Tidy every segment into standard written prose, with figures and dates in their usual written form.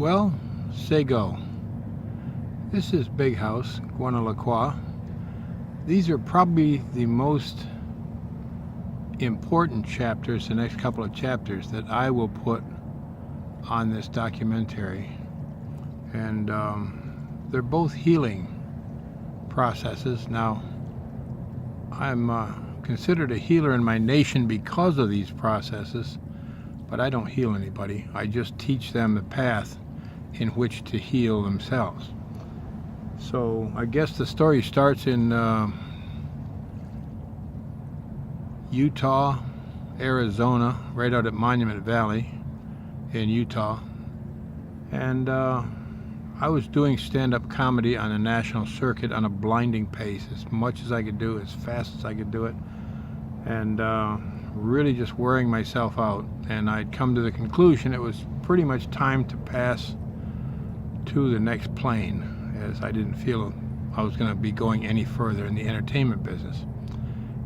Well, say go. This is Big House, Guanalacqua. These are probably the most important chapters, the next couple of chapters, that I will put on this documentary. And they're both healing processes. Now, I'm considered a healer in my nation because of these processes, but I don't heal anybody. I just teach them the path in which to heal themselves. So I guess the story starts in Utah, Arizona, right out at Monument Valley in Utah. And I was doing stand-up comedy on a national circuit on a blinding pace, as much as I could do, as fast as I could do it, and really just wearing myself out. And I'd come to the conclusion it was pretty much time to pass to the next plane, as I didn't feel I was going to be going any further in the entertainment business.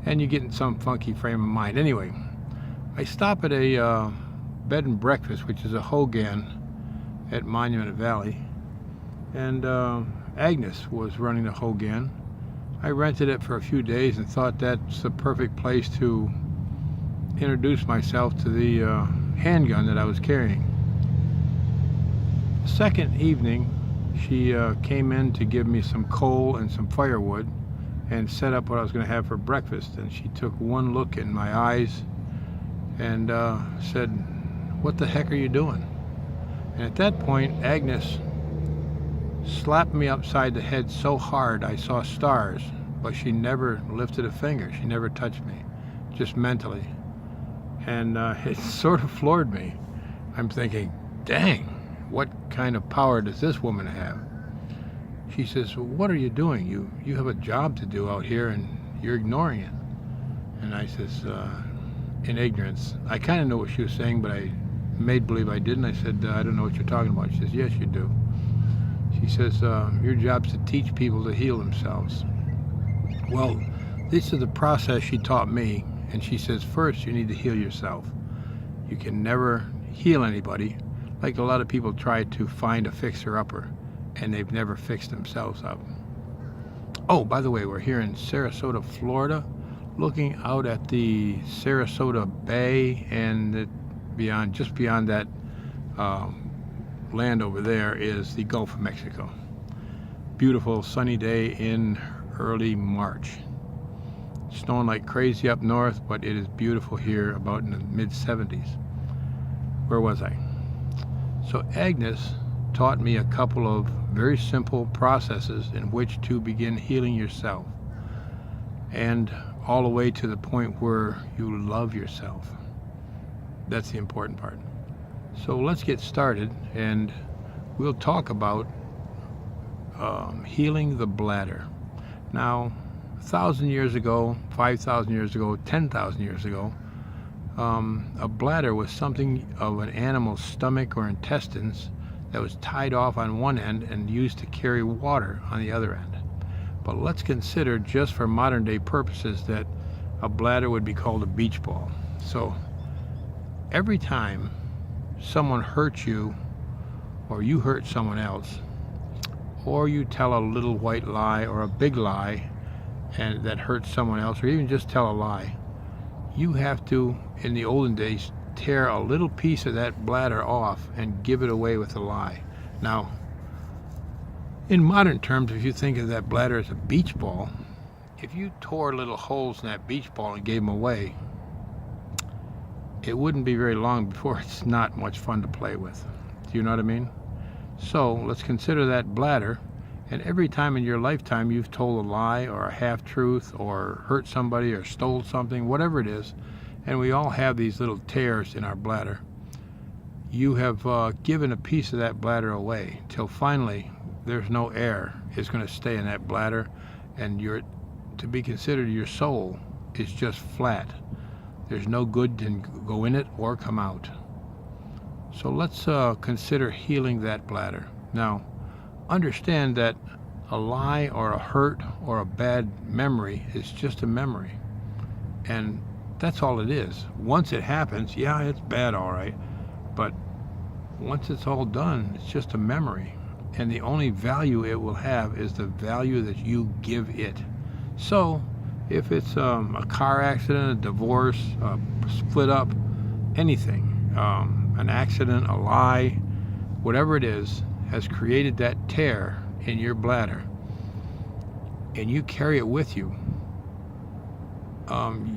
And you get in some funky frame of mind. Anyway, I stop at a bed and breakfast, which is a Hogan at Monument Valley, and Agnes was running the Hogan. I rented it for a few days and thought that's the perfect place to introduce myself to the handgun that I was carrying. The second evening, she came in to give me some coal and some firewood and set up what I was going to have for breakfast. And she took one look in my eyes and said, "What the heck are you doing?" And at that point, Agnes slapped me upside the head so hard I saw stars, but she never lifted a finger. She never touched me, just mentally. And it sort of floored me. I'm thinking, dang, what kind of power does this woman have? She says, "Well, what are you doing? You have a job to do out here and you're ignoring it." And I says, in ignorance, I kind of know what she was saying, but I made believe I didn't. I said, "I don't know what you're talking about." She says, "Yes, you do." She says, "Your job's to teach people to heal themselves." Well, this is the process she taught me. And she says, first, you need to heal yourself. You can never heal anybody. Like a lot of people try to find a fixer-upper, and they've never fixed themselves up. Oh, by the way, we're here in Sarasota, Florida, looking out at the Sarasota Bay, and just beyond that land over there is the Gulf of Mexico. Beautiful sunny day in early March. Snowing like crazy up north, but it is beautiful here about in the mid-70s. Where was I? So Agnes taught me a couple of very simple processes in which to begin healing yourself, and all the way to the point where you love yourself. That's the important part. So let's get started, and we'll talk about healing the bladder. Now, 1,000 years ago, 5,000 years ago, 10,000 years ago, a bladder was something of an animal's stomach or intestines that was tied off on one end and used to carry water on the other end. But let's consider, just for modern day purposes, that a bladder would be called a beach ball. So every time someone hurts you, or you hurt someone else, or you tell a little white lie or a big lie and that hurts someone else, or even just tell a lie, you have to, in the olden days, tear a little piece of that bladder off and give it away with a lie. Now, in modern terms, if you think of that bladder as a beach ball, if you tore little holes in that beach ball and gave them away, it wouldn't be very long before it's not much fun to play with. Do you know what I mean? So let's consider that bladder. And every time in your lifetime you've told a lie or a half-truth or hurt somebody or stole something, whatever it is, and we all have these little tears in our bladder, you have given a piece of that bladder away till finally there's no air is going to stay in that bladder, and to be considered your soul is just flat. There's no good can go in it or come out. So let's consider healing that bladder. Now, understand that a lie or a hurt or a bad memory is just a memory, and that's all it is. Once it happens, yeah, it's bad, all right, but once it's all done, it's just a memory. And the only value it will have is the value that you give it. So, if it's a car accident, a divorce, a split up, anything, an accident, a lie, whatever it is, has created that tear in your bladder, and you carry it with you,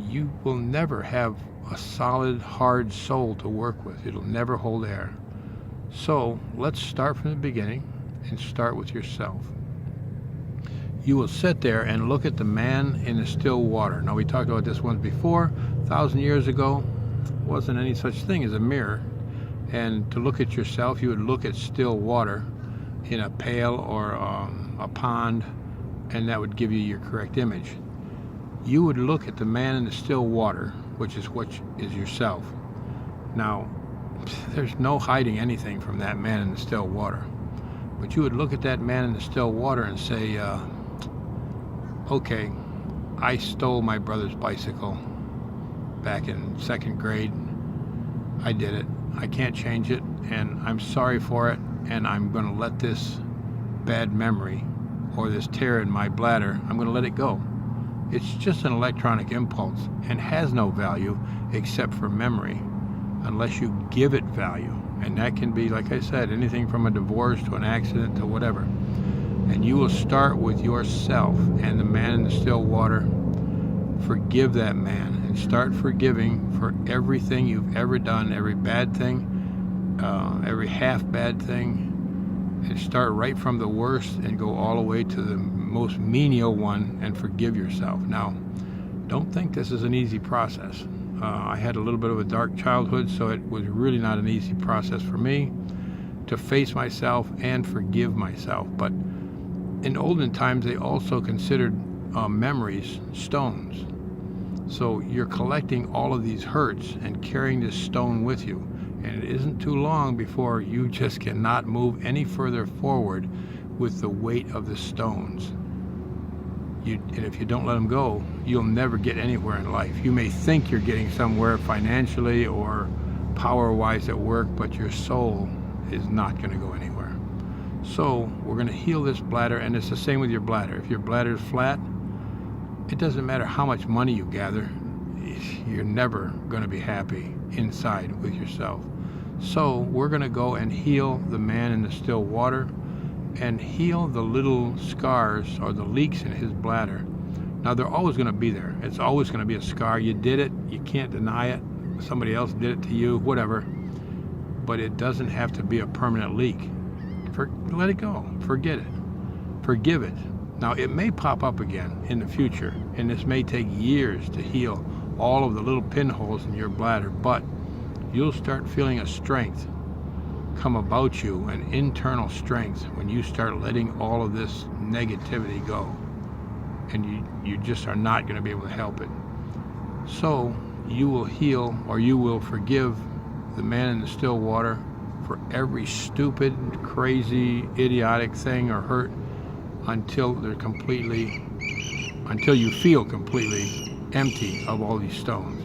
you will never have a solid, hard soul to work with. It'll never hold air. So let's start from the beginning and start with yourself. You will sit there and look at the man in the still water. Now, we talked about this once before. 1,000 years ago, wasn't any such thing as a mirror. And to look at yourself, you would look at still water in a pail or a pond, and that would give you your correct image. You would look at the man in the still water, which is what is yourself. Now, there's no hiding anything from that man in the still water. But you would look at that man in the still water and say, okay, I stole my brother's bicycle back in second grade. I did it. I can't change it, and I'm sorry for it, and I'm going to let this bad memory or this tear in my bladder, I'm going to let it go. It's just an electronic impulse and has no value except for memory, unless you give it value. And that can be, like I said, anything from a divorce to an accident to whatever. And you will start with yourself and the man in the still water. Forgive that man and start forgiving for everything you've ever done, every bad thing, every half bad thing, and start right from the worst and go all the way to the most menial one and forgive yourself. Now, don't think this is an easy process. I had a little bit of a dark childhood, so it was really not an easy process for me to face myself and forgive myself. But in olden times, they also considered memories stones. So you're collecting all of these hurts and carrying this stone with you. And it isn't too long before you just cannot move any further forward with the weight of the stones. And if you don't let them go, you'll never get anywhere in life. You may think you're getting somewhere financially or power-wise at work, but your soul is not going to go anywhere. So we're going to heal this bladder, and it's the same with your bladder. If your bladder is flat, it doesn't matter how much money you gather, you're never going to be happy inside with yourself. So we're going to go and heal the man in the still water and heal the little scars or the leaks in his bladder. Now, they're always going to be there. It's always going to be a scar. You did it. You can't deny it. Somebody else did it to you, whatever. But it doesn't have to be a permanent leak. Let it go. Forget it. Forgive it. Now, it may pop up again in the future, and this may take years to heal all of the little pinholes in your bladder, but you'll start feeling a strength come about you, an internal strength, when you start letting all of this negativity go, and you just are not going to be able to help it. So you will heal, or you will forgive the man in the still water for every stupid, crazy, idiotic thing or hurt until you feel completely empty of all these stones.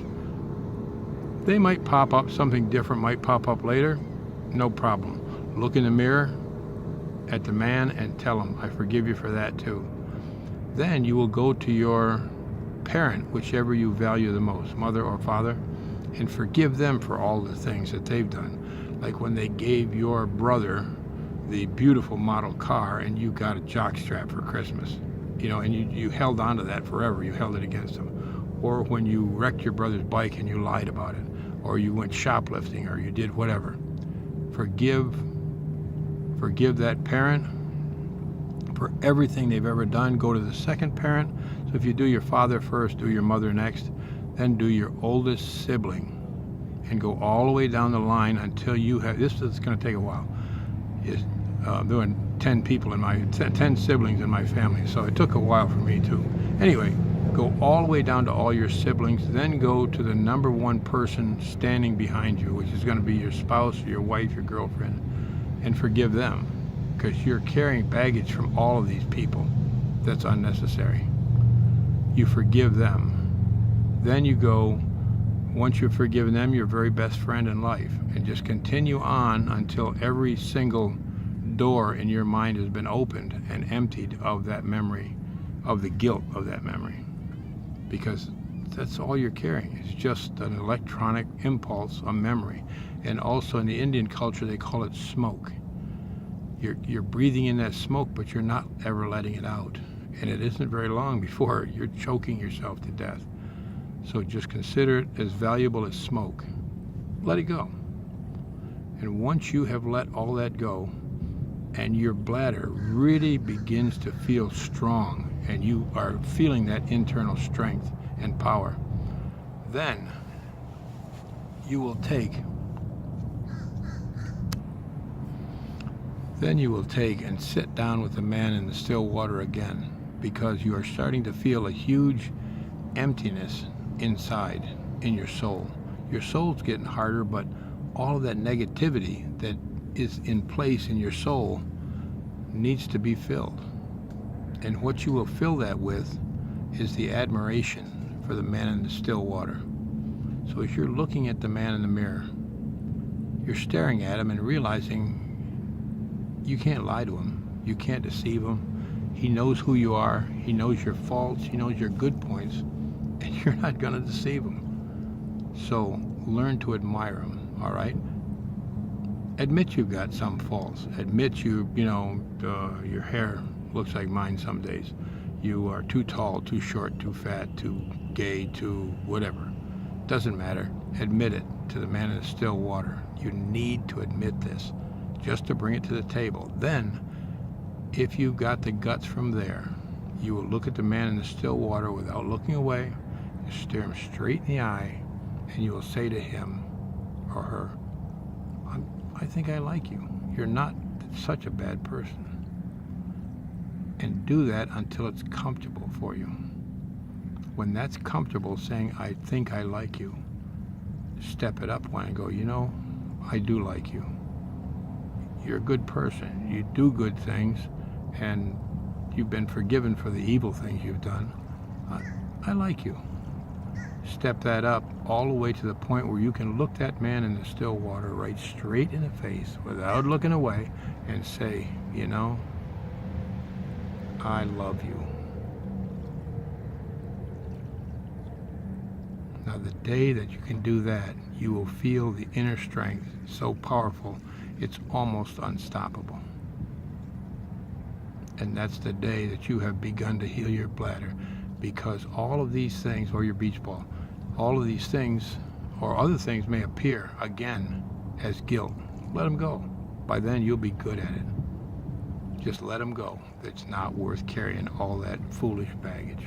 They might pop up, something different might pop up later, no problem. Look in the mirror at the man and tell him, I forgive you for that too. Then you will go to your parent, whichever you value the most, mother or father, and forgive them for all the things that they've done. Like when they gave your brother the beautiful model car and you got a jockstrap for Christmas, and you held on to that forever. You held it against him. Or when you wrecked your brother's bike and you lied about it, or you went shoplifting, or you did whatever. Forgive that parent for everything they've ever done. Go to the second parent. So if you do your father first, do your mother next, then do your oldest sibling, and go all the way down the line until you have, this is going to take a while. Doing 10 siblings in my family, so it took a while for me too. Anyway, go all the way down to all your siblings, then go to the number one person standing behind you, which is going to be your spouse, your wife, your girlfriend, and forgive them, because you're carrying baggage from all of these people that's unnecessary. You forgive them. Then you go Once you've forgiven them, your very best friend in life. And just continue on until every single door in your mind has been opened and emptied of that memory, of the guilt of that memory. Because that's all you're carrying. It's just an electronic impulse, a memory. And also in the Indian culture, they call it smoke. You're breathing in that smoke, but you're not ever letting it out. And it isn't very long before you're choking yourself to death. So just consider it as valuable as smoke. Let it go. And once you have let all that go, and your bladder really begins to feel strong, and you are feeling that internal strength and power, then you will take and sit down with the man in the still water again, because you are starting to feel a huge emptiness inside in your soul. Your soul's getting harder, but all of that negativity that is in place in your soul needs to be filled. And what you will fill that with is the admiration for the man in the still water. So as you're looking at the man in the mirror, you're staring at him and realizing you can't lie to him. You can't deceive him. He knows who you are. He knows your faults. He knows your good points. And you're not going to deceive him. So learn to admire him, all right? Admit you've got some faults. Admit your hair looks like mine some days. You are too tall, too short, too fat, too gay, too whatever. Doesn't matter. Admit it to the man in the still water. You need to admit this just to bring it to the table. Then, if you've got the guts from there, you will look at the man in the still water without looking away. You stare him straight in the eye, and you will say to him or her, I think I like you. You're not such a bad person. And do that until it's comfortable for you. When that's comfortable, saying, I think I like you, step it up one and go, I do like you. You're a good person. You do good things, and you've been forgiven for the evil things you've done. I like you. Step that up all the way to the point where you can look that man in the still water right straight in the face without looking away and say, I love you. Now, the day that you can do that, you will feel the inner strength so powerful, it's almost unstoppable. And that's the day that you have begun to heal your bladder, because all of these things, or your beach ball, all of these things, or other things may appear again as guilt. Let them go. By then, you'll be good at it. Just let them go. It's not worth carrying all that foolish baggage.